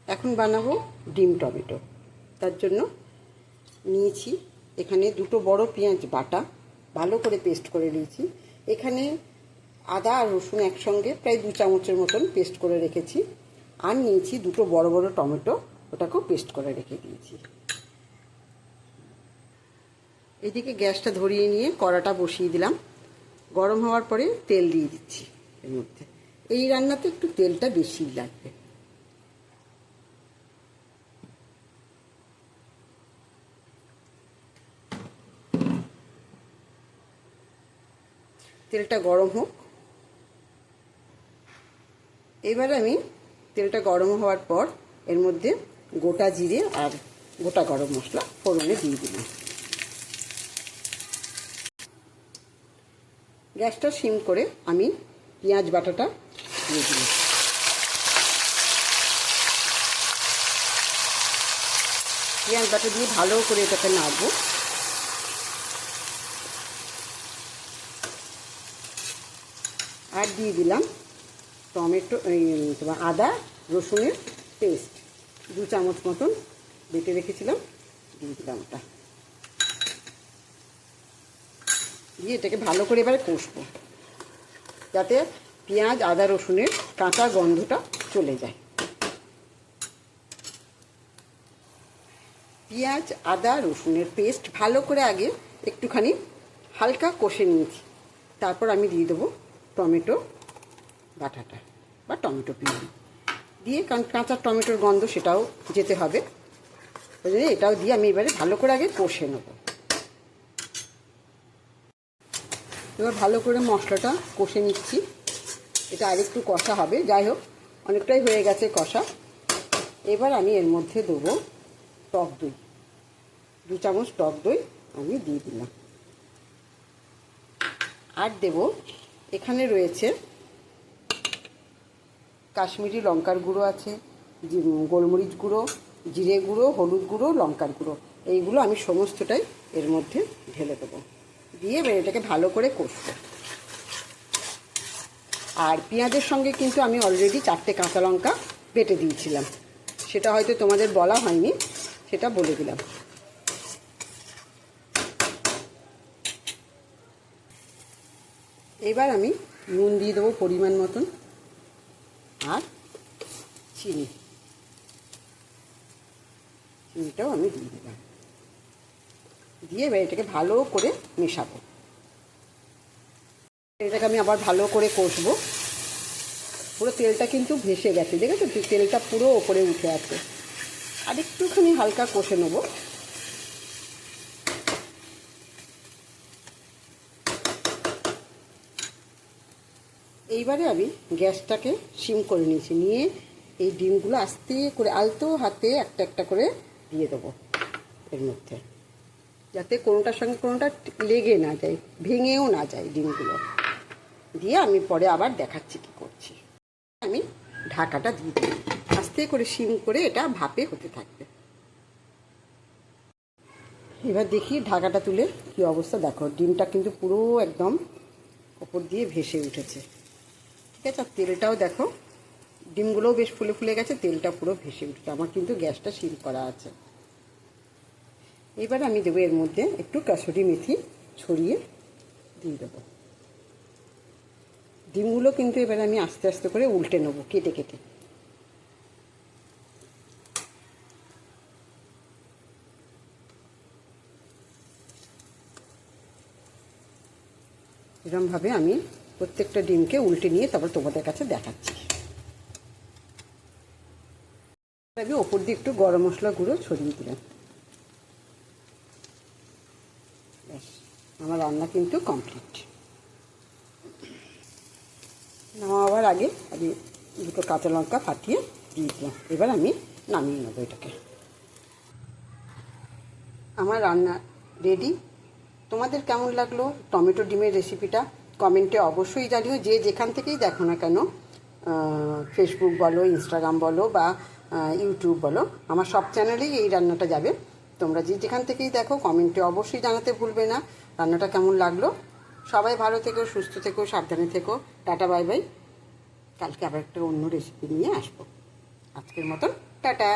এখন বানাবো ডিম টমেটো। তার জন্য নিয়েছি এখানে দুটো বড় পেঁয়াজ বাটা, ভালো করে পেস্ট করে নিয়েছি। এখানে আদা আর রসুন একসঙ্গে প্রায় 2 চামচের মতন পেস্ট করে রেখেছি। আর নিয়েছি দুটো বড় বড় টমেটো, ওটাকেও পেস্ট করে রেখে দিয়েছি। এদিকে গ্যাসটা ধরিয়ে নিয়ে কড়াটা বসিয়ে দিলাম। গরম হওয়ার পরে তেল দিয়ে দিচ্ছি এর মধ্যে। এই রান্নাতে একটু তেলটা বেশি লাগবে। তেলটা গরম হোক। এবার আমি তেলটা গরম হওয়ার পর এর মধ্যে গোটা জিরে আর গোটা গরম মশলা ফোড়নে দিয়ে দিলাম। গ্যাসটা সিম করে আমি পেঁয়াজ বাটাটা দিয়ে দিলাম। পেঁয়াজ বাটা দিয়ে ভালো করে এটাকে নাড়বো। আর দিয়ে দিলাম টমেটো, তোমার আদা রসুনের পেস্ট 2 চামচ মতন বেটে রেখেছিলাম, দিয়ে দিলাম ওটা। দিয়ে এটাকে ভালো করে এবারে কষবো, যাতে পেঁয়াজ আদা রসুনের কাঁচা গন্ধটা চলে যায়। পেঁয়াজ আদা রসুনের পেস্ট ভালো করে আগে একটুখানি হালকা কষে নিয়েছি। তারপর আমি দিয়ে দেবো টমেটো বাটাটা বা টমেটো পিউরি দিয়ে, কারণ কাঁচা টমেটোর গন্ধ সেটাও যেতে হবে। ওই জন্য এটাও দিয়ে আমি এবারে ভালো করে আগে কষে নেব। এবার ভালো করে মশলাটা কষে নিচ্ছি। এটা আরেকটু কষা হবে, যাই হোক অনেকটাই হয়ে গেছে কষা। এবার আমি এর মধ্যে দেবো টক দই, 2 চামচ টক দই আমি দিয়ে দিলাম। আর দেব এখানে রয়েছে কাশ্মীরি লঙ্কার গুঁড়ো আছে, গোলমরিচ গুঁড়ো, জিরে গুঁড়ো, হলুদ গুঁড়ো, লঙ্কার গুঁড়ো, এইগুলো আমি সমস্তটাই এর মধ্যে ঢেলে দেবো। দিয়ে এবার এটাকে ভালো করে কষবো। আর পেঁয়াজের সঙ্গে কিন্তু আমি অলরেডি 4টে কাঁচা লঙ্কা বেটে দিয়েছিলাম, সেটা হয়তো তোমাদের বলা হয়নি, সেটা বলে দিলাম। এবার আমি নুন দিয়ে দেবো পরিমাণ মতন, আর চিনিটাও আমি দিয়ে দিলাম। দিয়ে এবার এটাকে ভালো করে মেশাবো। এটাকে আমি আবার ভালো করে কষবো। পুরো তেলটা কিন্তু ভেসে গেছে, দেখেছো তেলটা পুরো ওপরে উঠে আছে। আর একটুখানি হালকা কষে নেবো। এইবারে আমি গ্যাসটাকে সিম করে নিয়েছি, নিয়ে এই ডিমগুলো আস্তে করে আলতো হাতে একটা একটা করে দিয়ে দেবো এর মধ্যে, যাতে কোনোটার সঙ্গে কোনোটা লেগে না যায়, ভেঙেও না যায় ডিমগুলো। দিয়ে আমি পরে আবার দেখাচ্ছি কি করছি। আমি ঢাকাটা দিয়ে দিই, আস্তে করে সিম করে এটা ভাপে হতে থাকবে। এবার দেখি ঢাকাটা তুলে কি অবস্থা। দেখো ডিমটা কিন্তু পুরো একদম ওপর দিয়ে ভেসে উঠেছে, ঠিক আছে। আর তেলটাও দেখো, ডিমগুলোও বেশ ফুলে ফুলে গেছে, তেলটা পুরো ভেসে উঠেছে। আমার কিন্তু গ্যাসটা সিম করা আছে। এবার আমি দেবো এর মধ্যে একটু কাসুরি মেথি ছড়িয়ে দিয়ে দেবো। ডিমগুলো কিন্তু এবার আমি আস্তে আস্তে করে উল্টে নেবো, কেটে কেটে। এরকমভাবে আমি প্রত্যেকটা ডিমকে উল্টে নিয়ে তারপর তোমাদের কাছে দেখাচ্ছি। আমি ওপর দিয়ে একটু গরম মশলা গুঁড়ো ছড়িয়ে দিলাম। ব্যাস, আমার রান্না কিন্তু কমপ্লিট। নামাবার আগে আমি দুটো কাঁচা লঙ্কা ফাটিয়ে দিয়ে দিলাম। এবার আমি নামিয়ে নেবো এটাকে। আমার রান্না রেডি। তোমাদের কেমন লাগলো টমেটো ডিমের রেসিপিটা কমেন্টে অবশ্যই জানিও। যে যেখান থেকেই দেখো না কেন, ফেসবুক বলো, ইনস্টাগ্রাম বলো বা ইউটিউব বলো, আমার সব চ্যানেলেই এই রান্নাটা যাবে। তোমরা যে যেখান থেকেই দেখো কমেন্টে অবশ্যই জানাতে ভুলবে না রান্নাটা কেমন লাগলো। সবাই ভালো থেকো, সুস্থ থেকো, সাবধানে থেকো। Tata bye bye. কালকে আবার একটা অন্য রেসিপি নিয়ে আসবো। আজকের মতন টাটা।